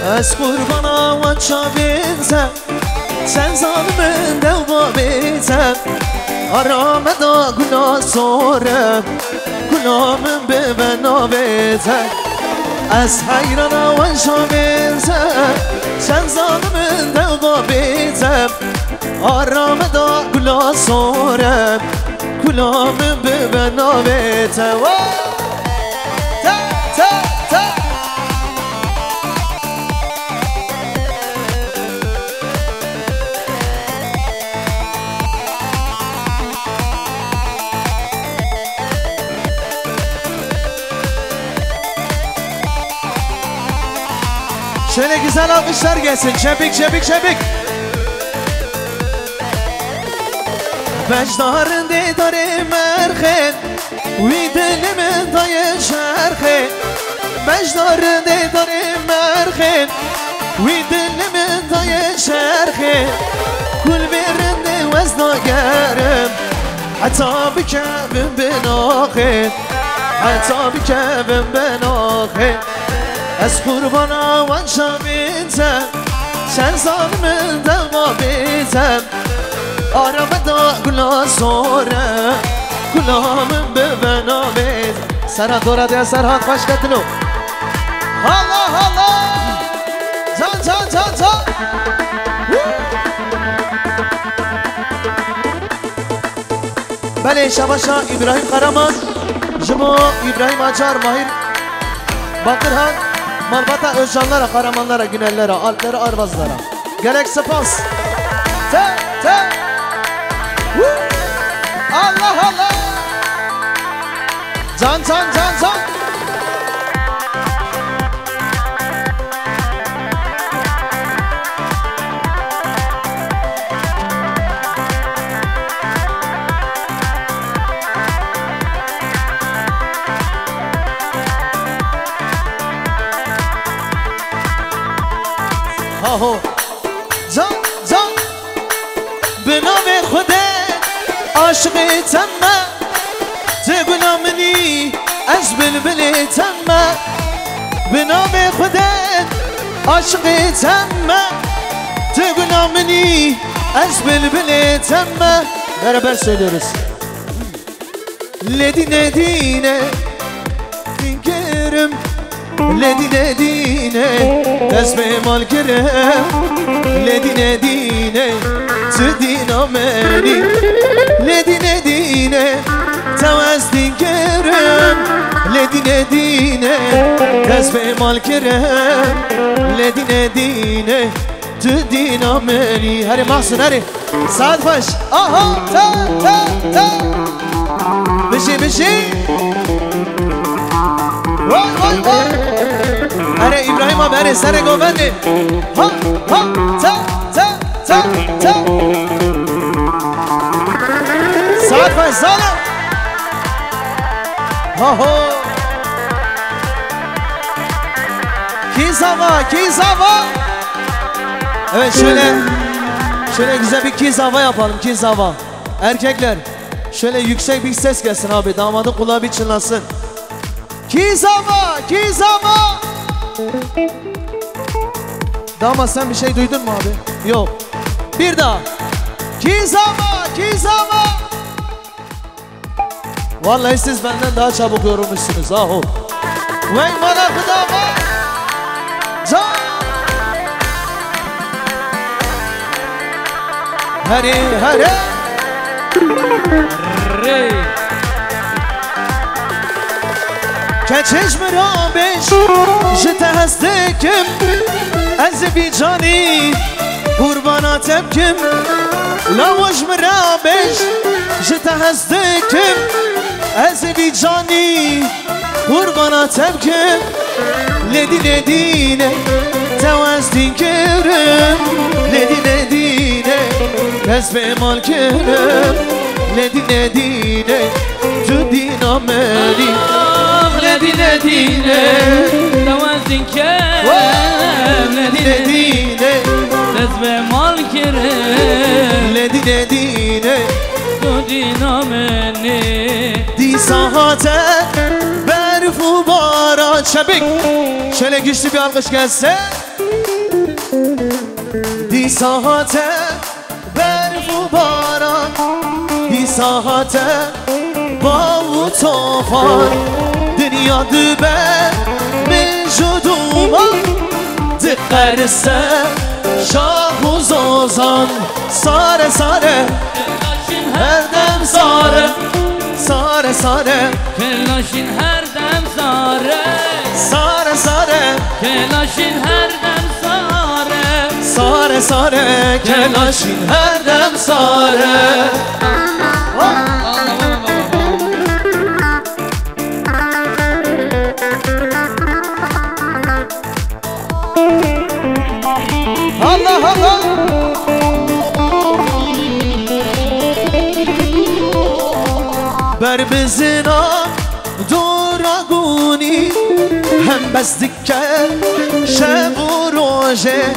از قربانا و چابیزم sen zalimin devamıyım Aramada günah sorem Günahımın bebena beter Az hayrana ve şamizem sen zalimin devamıyım Aramada günah sorem Günahımın bebena beter Ta ta ta Şöyle güzel alkışlar gelsin. Çepik çepik çepik. Vecdarın didari merhen Uy dilimin dayı şerhen Vecdarın didari merhen Uy dilimin dayı şerhen Kul birinde vezna gerim Hatta bir kevim ben ahim Hatta bir kevim ben ahim Ez kurbana ve şamizem sen zalimin devamıyım Aramada günah sonra Kulağımın bebena beyz Serhat orada Serhat baş getinu Allah Allah Can can can can Bale Şabaşa İbrahim Karaman Jimo İbrahim Acar Mahir Bakırhan Malbata Özcanlara, Karamanlara, Günellere, Alplere, Arvazlara Gerek Spas Te te Allah Allah Can can can can Ho can can Biname Khuda aşık temme Te gulamini ez bilbili temme Biname Khuda aşık temme Te gulamini ez bilbili temme Beraber söylüyoruz Ledine dine dinkerim Ledine dine Tesbih mal kerem Ledine dine Tüdina meni Ledine dine Tevezdin kerem Ledine dine Tesbih mal kerem Ledine dine Tüdina meni Hadi mahsun hadi Saat baş Aha ta ta ta Bişi bişi Vay vay vay Hare İbrahim abi hare sare governi Ha ha ta ta ta ta Saat baş sana Ha ho Kizava kizava Evet şöyle güzel bir kizava yapalım kizava Erkekler şöyle yüksek bir ses gelsin abi damadın kulağı bir çınlasın Kizava kizava Damat sen bir şey duydun mu abi? Yok. Bir daha. Kizama, kizama. Vallahi siz benden daha çabuk yorulmuşsunuz. Ahu. Vay bana kudama. Can. Hadi, hadi. Rey. Keçiş mirabeş Jite hestekim Ez bir cani Kurbana tepkim Lavuş mirabeş Jite hestekim Ez bir cani Kurbana tepkim Ledine dine Tevezdin kerem Ledine dine Tesbih mal kerem Ledine dine Tüdina meni Ledine dine Tevezdin kerem Ledine dine Tesbih mal kerem Ledine dine Tüdina meni Di sahate berfu bara çebik Şöyle güçlü bir alkış gelse Di saate berfu baran, di saate bavu tofan, dünya dübe mevcuduma dikkarse şah uzozan. Sare sare her dem sare, sare sare Kelaşın her dem sare, sare sare kelaşın her dem sare, sare sare kelaşin her dem sare. Allah Allah. Berbizina duraguni hem bezdikke şebu roje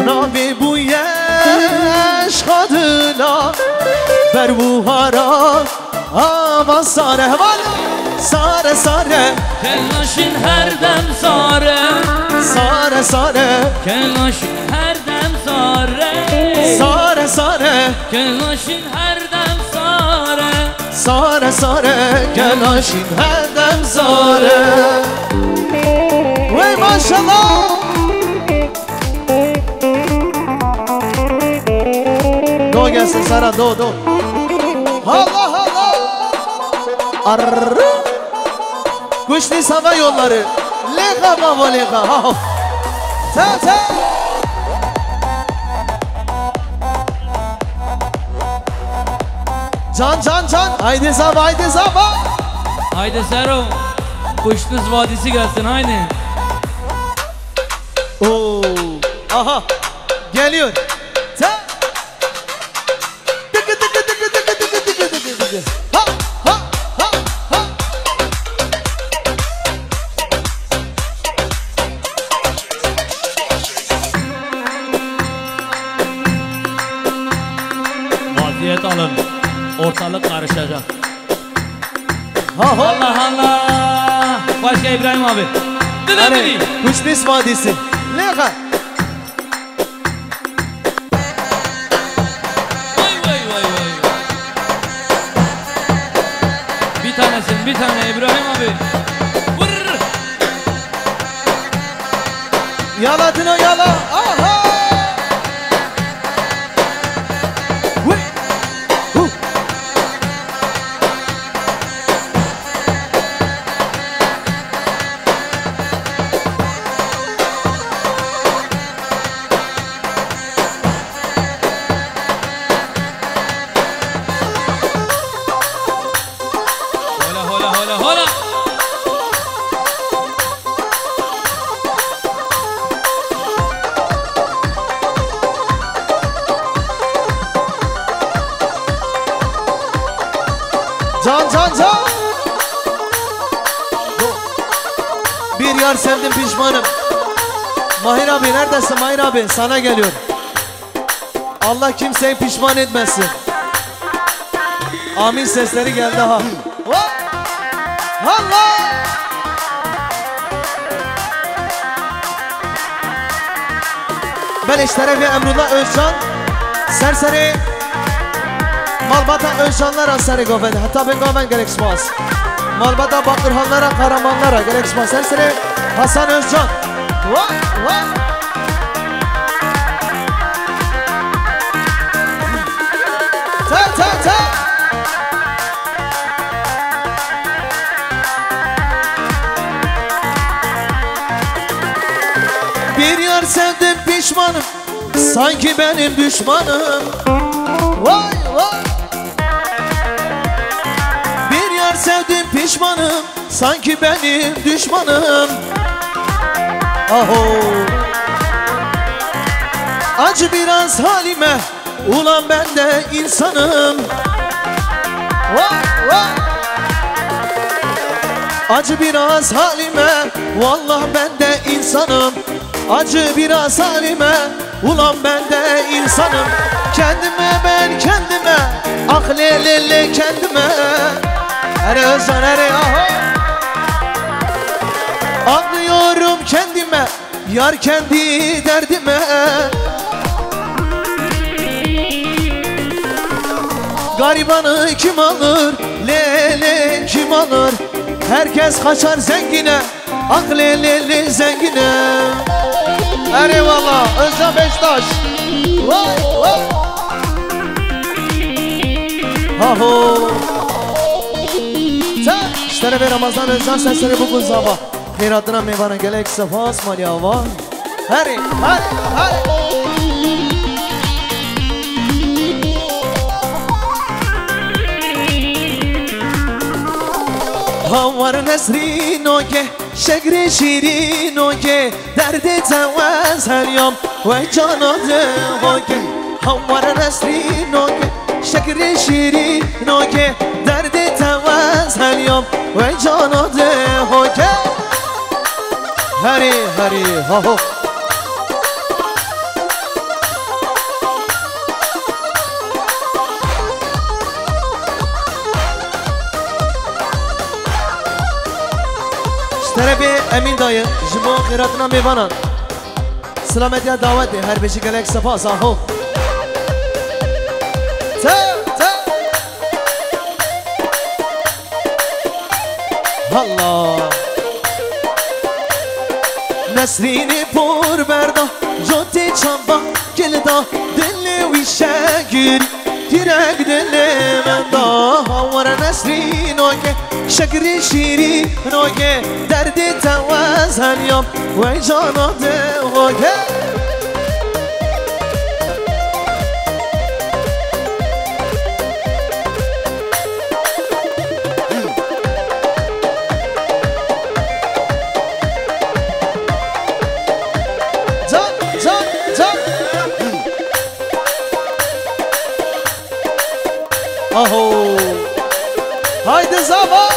navi bu yeş kadına ber buhara ama sare sare sare kelaşın her dem sare, sare sare kelaşın her dem sare, sare sare kelaşın her dem sare, sare sare kelaşin her dem sare. Vay maşallah. Do gelsin Sara, do. Allah Allah. Arrrr. Kuşli hava yolları. Lega baba lega. Ta. Can. Haydi zaba. Haydi Sero, Kuşnuz Vadisi gelsin haydi. Oo. Aha. Geliyor. Ta. Tıkı. Ha. Vaziyet alın, ortalık karışacak. Ha. Allah. Başka İbrahim abi. Dinlemedi. Kuşnis Vadisi. Lega. Vay. Bir tane İbrahim abi. Vurr. Yaladın o yala. Aha. Hola. Can. Bir yar sevdim pişmanım. Mahir abi neredesin Mahir abi? Sana geliyor. Allah kimseyi pişman etmesin. Amin sesleri geldi ha. Allah! Ben işlere ve Emrullah Özcan Serseri Malbata Özcanlar Asari Gofede. Hatta ben Gofen gereksmaz. Malbata Bakırhanlara Karamanlara gereksmaz. Serseri Hasan Özcan. Ta. Bir yar sevdim pişmanım, sanki benim düşmanım. Vay. Bir yar sevdim pişmanım, sanki benim düşmanım. Aho. Acı biraz halime, ulan ben de insanım. Vay. Acı biraz halime, vallahi ben de insanım. Acı biraz halime, ulan ben de insanım. Kendime, aklelele kendime. Anlıyorum kendime, yar kendi derdime. Garibanı kim alır, lele kim alır? Herkes kaçar zengine, ah lele zengine. Eyvallah Özcan Beştaş. Vay vay. Aho. İşte ve Ramazan Özcan sesleri bugün sabah. Hayratına meyvana gelek sefa asmalya var. Hadi hadi hadi. Havar nesrin oge, şegri şirin oge, derdi tevaz her yom ve canadı oge. Havar nesrin oge, şegri şirin oge, derdi tevaz her yom ve canadı oge. Hari hari ho ho. Terebi Emin dayı, jibo khairatına mevanan. Selametiye davet de, her beşi gelek sefa saho. Allah. Nesrini pur berda, jote çamba gelda, dili vişe gir, direk dili menda. Havara nesrin oge, şekri şirin oge, derdi tevaz her yom ve canadı oge. Aho. Haydi zaman.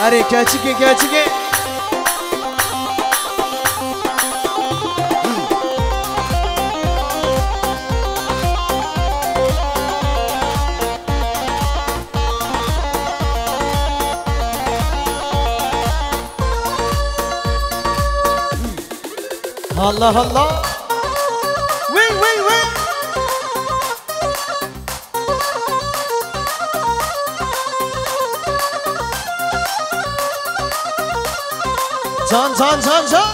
Are keçike keçike. Allah Allah. Wait wait wait. Can can can can.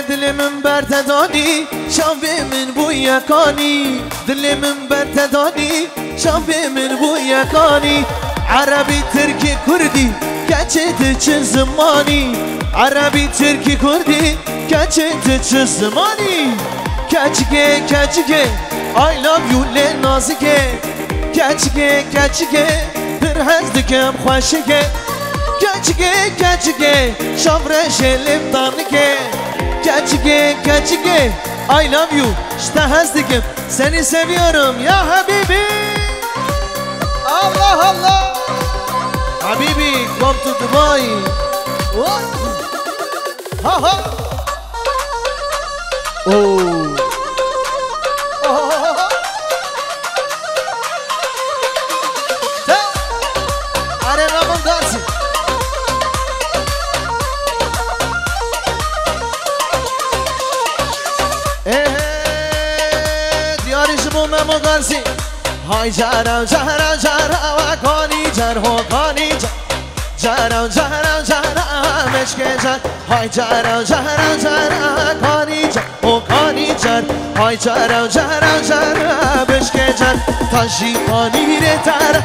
Dilimin bertedani, şafimin bu yakani. Dilimin bertedani, şafimin bu yakani. Arabi, Türki, Kurdi, geçit çizmani. Arabi, Türki, Kurdi, geçit çizmani. Keçike keçike, I love you le nazike. Keçike keçike, bir hezdikem khoşike. Keçike keçike, şavre şelim danike. Keçike keçike, I love you, işte hezdikem. Seni seviyorum ya Habibi. Allah Allah. Habibi, come to Dubai. What? Ha ha. Oh. Memo Garsi, hay jara jara jara wa kani jar ho kani jara jara jara meşke jar, hay jara jara jara kani jar ho kani jar, hay jara jara jara meşke jar, taşı pani re tar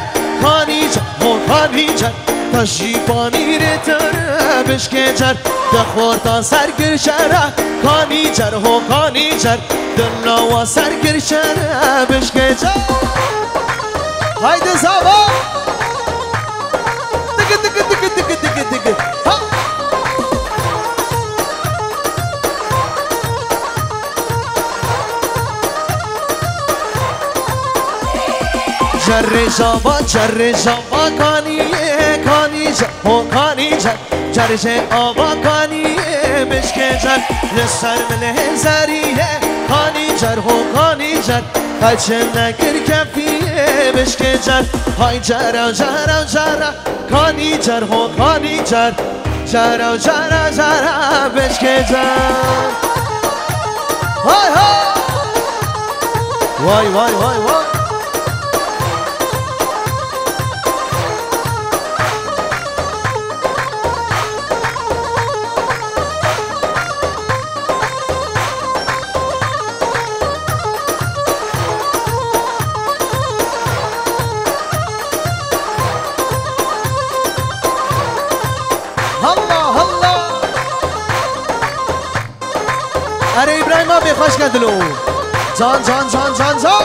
kani jar ho kani jar, taşı pani re tar meşke jar, dakhorta sergir şara kani jar ho kani jar. Dönla sergir şerbeş gece. Haydi sabah. Tıkı tıkı tıkı tıkı tıkı tıkı. Ha. Cerre şaba kaniye kanice ho kanice. Cerre ava kaniye meşkecer. Leser mele zeriye. Kanicer ho kanicer, kaçına gir kefiye بشکجر های جرا جرا جرا کانی جر ها کانی جر جرا جرا جرا بشکجر های های وای وای وای وای اره ابراهیم آبی خوش کدلو جان جان جان جان جان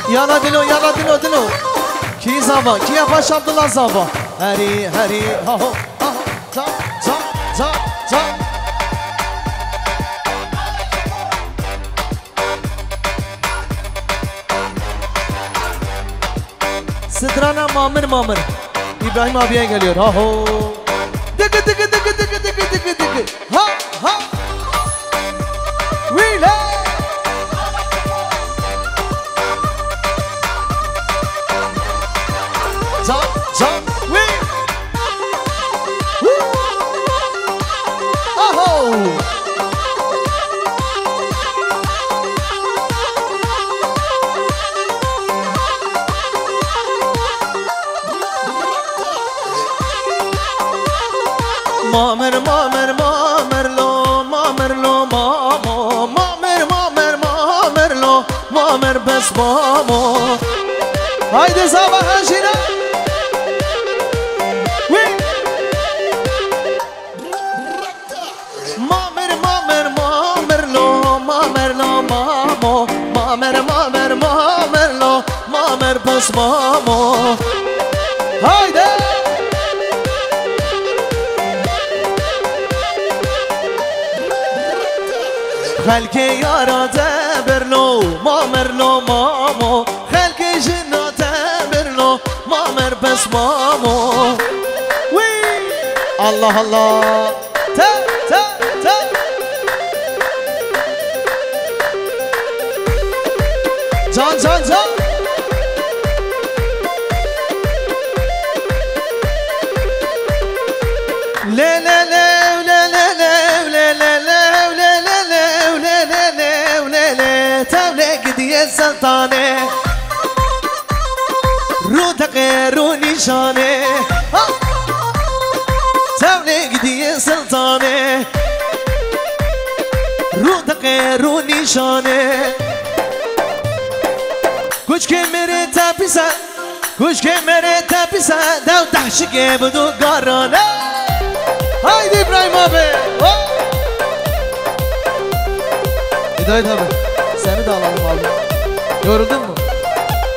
یالا دلو یالا دلو دلو کی زبا کی خوش عبدالله زبا هری هری ها ها جان جان جان جان Sıdrana mamır mamır İbrahim abiye geliyor ha ho Dıkı dıkı dıkı dıkı dıkı dıkı dıkı Ha ha Wheeler Jump jump wheel Oh Mamer mamer mamer lo mamer lo mamo mamer mamer mamer lo mamer bes mamo Haydi sabah hacire Mamer mamer mamer lo mamer lo mamo mamer mamer mamer lo mamer bes mamo Haydi خلقی یاراده برلو مامرلو مامو خلقی جناته برلو مامر بس مامو وی الله الله تا تا تا جان جان جان لا لا لا لا لا لا لا سلطانه رو دقه رو نشانه تبلیغ دیه سلطانه رو دقه رو نشانه کچ که میره تپیسن کچ که میره تپیسن دو تحشیگه بدو گارانه haydi İbrahim abi Hidayet abi seni de alalım abi yoruldun mu?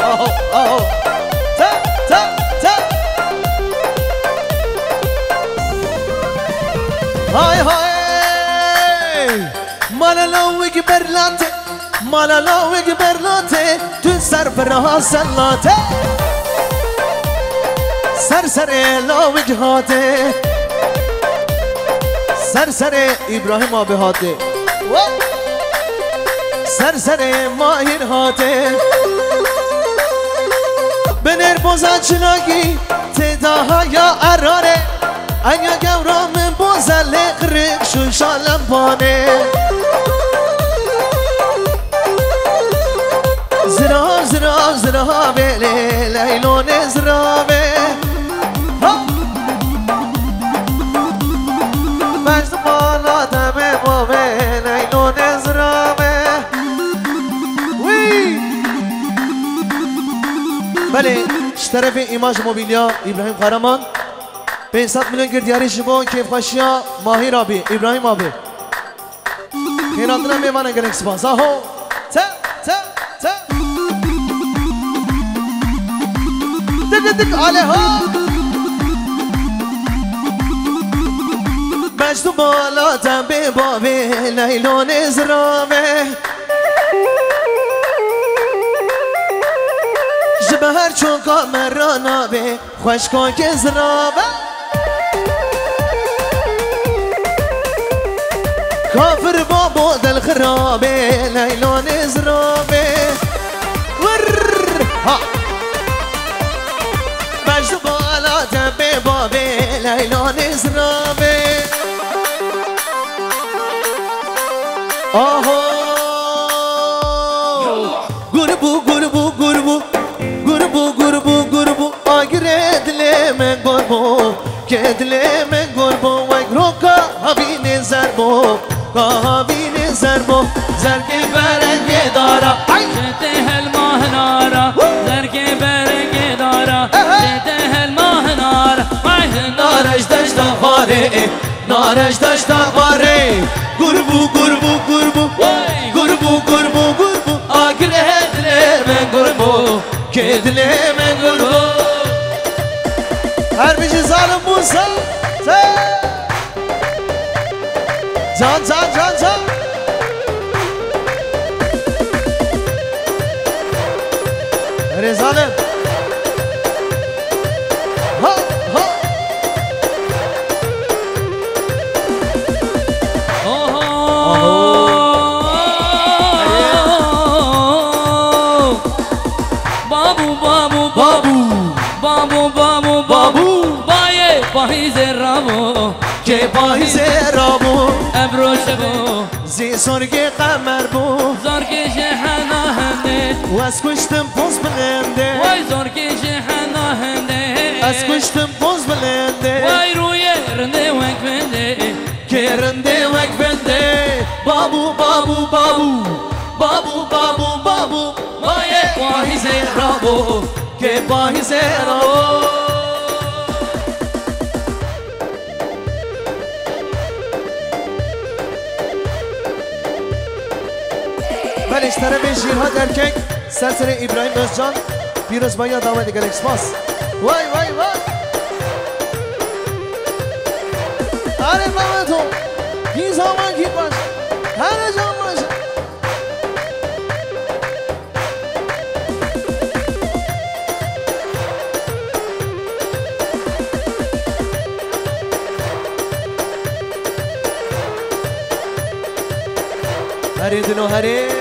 Aho aho ta ta ta Hay hay Malalavik berlante Malalavik berlante Tün serferaha sellate Sersere lavik hate Sersere İbrahim abi hate Sersere mahir hate Bener bozaçlaki Tedaha ya arare Anya gavramın bozalle kırık şu şalambane Zira zira zira bele Leylone zira be Mecdu bana deme bove Leylone zira be بله طرف ایماج موبیلیا ابراهیم قهرمان 500 میلیون گردیاری شما کیف خوشیا ماهیر آبی ابراهیم آبی خیراتنا میوانه گرک سپاس آهو تا تا تا دک دک آله ها مجدو بالا تنبه بابه لیلون ازرامه بهر چون کامرانا به خوش کن که زرابه كافر بابو دل خرابي ليلون زرابي ور ها مجد بالا تبي بابي ليلون زرابي آهو قربو قربو قربو قربو قربو قربو آگرد لمن قربو كد لمن قربو وقروكا هبين زربو هبين زربو زرق برنگ دارا شته الماه نارا زرق برنگ دارا شته الماه نارا نارش دشتا باره نارش دشتا باره قربو قربو قربو قربو قربو قربو آگرد لمن قربو كد لمن قربو هر بیشی ظالم موسا جان جان جان جان اره ظالم ها ها بابو بابو بابو بابو بابو بابو باye pahiz ramo که پاییز رابو ابروش بو زی سرگ قمر بو زرگ جهنا هنده و از کشتم پوز بلنده وای زرگ جهنا هنده از کشتم پوز بلنده وای روی رنده وک بنده که رنده وک بنده بابو بابو بابو بابو بابو بابو باye pahiz ramo که پاییز رابو من اشتره به شیرها درکک سرسر ابراهیم özcan پیروز بایا دعوت گلکس باس وای وای وای آره ماما تو این زمان کی باش هر جان باشه هری دنو هری